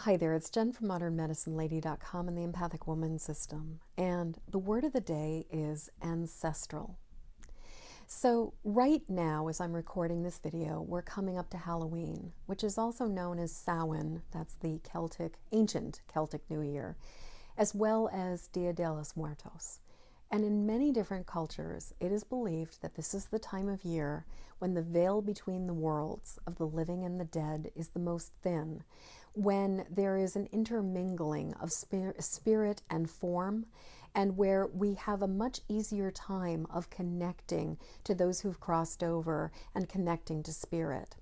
Hi there, it's Jen from modernmedicinelady.com and the Empathic Woman System, and the word of the day is ancestral. So right now, as I'm recording this video, we're coming up to Halloween, which is also known as Samhain, that's the ancient Celtic New Year, as well as Dia de los Muertos. And in many different cultures, it is believed that this is the time of year when the veil between the worlds of the living and the dead is the most thin, when there is an intermingling of spirit and form, and where we have a much easier time of connecting to those who've crossed over and connecting to spirit,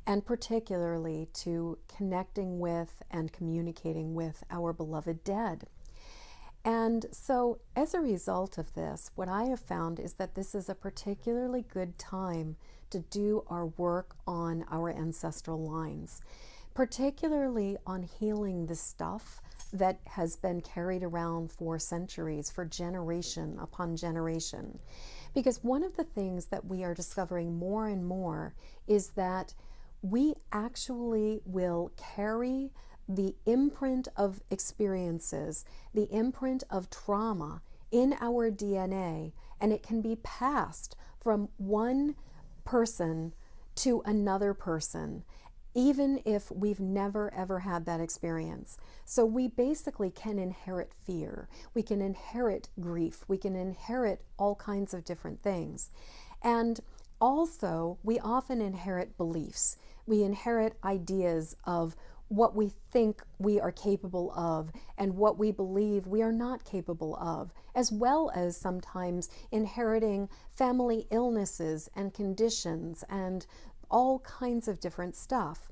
and particularly to connecting with and communicating with our beloved dead. And so as a result of this, what I have found is that this is a particularly good time to do our work on our ancestral lines, particularly on healing the stuff that has been carried around for centuries, for generation upon generation. Because one of the things that we are discovering more and more is that we actually will carry the imprint of experiences, the imprint of trauma in our DNA, and it can be passed from one person to another person, even if we've never ever had that experience. So we basically can inherit fear, we can inherit grief, we can inherit all kinds of different things. And also, we often inherit beliefs. We inherit ideas of what we think we are capable of and what we believe we are not capable of, as well as sometimes inheriting family illnesses and conditions and all kinds of different stuff.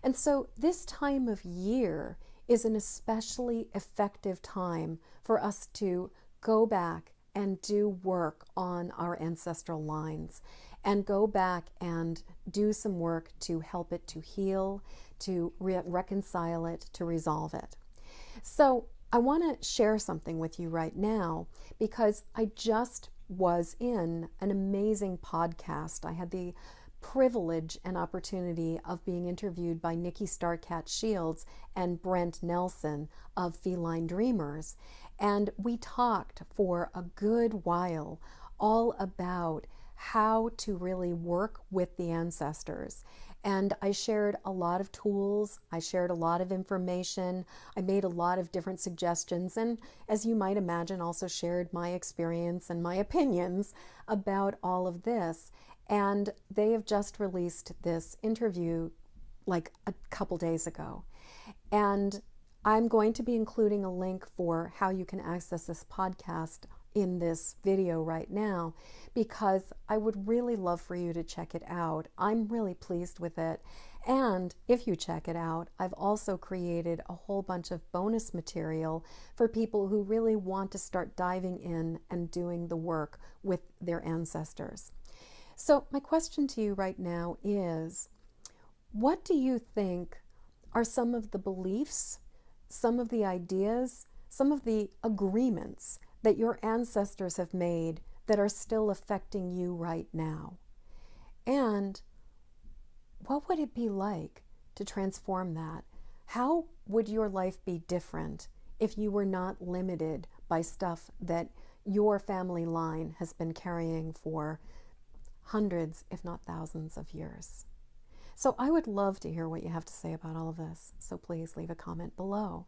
And so this time of year is an especially effective time for us to go back and do work on our ancestral lines, and go back and do some work to help it to heal, to reconcile it, to resolve it. So I want to share something with you right now, because I just was in an amazing podcast. I had the privilege and opportunity of being interviewed by Nikki Starcat Shields and Brent Nelson of Feline Dreamers. And we talked for a good while all about how to really work with the ancestors. And I shared a lot of tools, I shared a lot of information, I made a lot of different suggestions, and as you might imagine, also shared my experience and my opinions about all of this. And they have just released this interview like a couple days ago. And I'm going to be including a link for how you can access this podcast in this video right now, because I would really love for you to check it out. I'm really pleased with it. And if you check it out, I've also created a whole bunch of bonus material for people who really want to start diving in and doing the work with their ancestors. So my question to you right now is, what do you think are some of the beliefs, some of the ideas, some of the agreements that your ancestors have made that are still affecting you right now? And what would it be like to transform that? How would your life be different if you were not limited by stuff that your family line has been carrying for hundreds, if not thousands of years? So I would love to hear what you have to say about all of this. So please leave a comment below.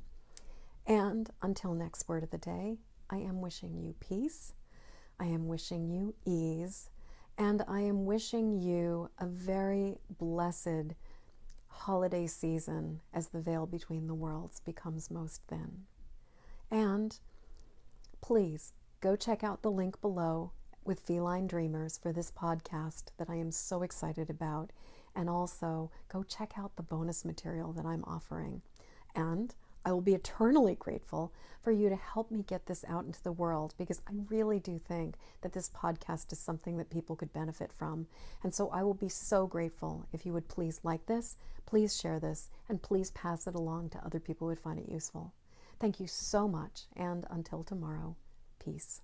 And until next word of the day, I am wishing you peace, I am wishing you ease, and I am wishing you a very blessed holiday season as the veil between the worlds becomes most thin. And please go check out the link below with Feline Dreamers for this podcast that I am so excited about, and also go check out the bonus material that I'm offering. And I will be eternally grateful for you to help me get this out into the world, because I really do think that this podcast is something that people could benefit from. And so I will be so grateful if you would please like this, please share this, and please pass it along to other people who would find it useful. Thank you so much, and until tomorrow, peace.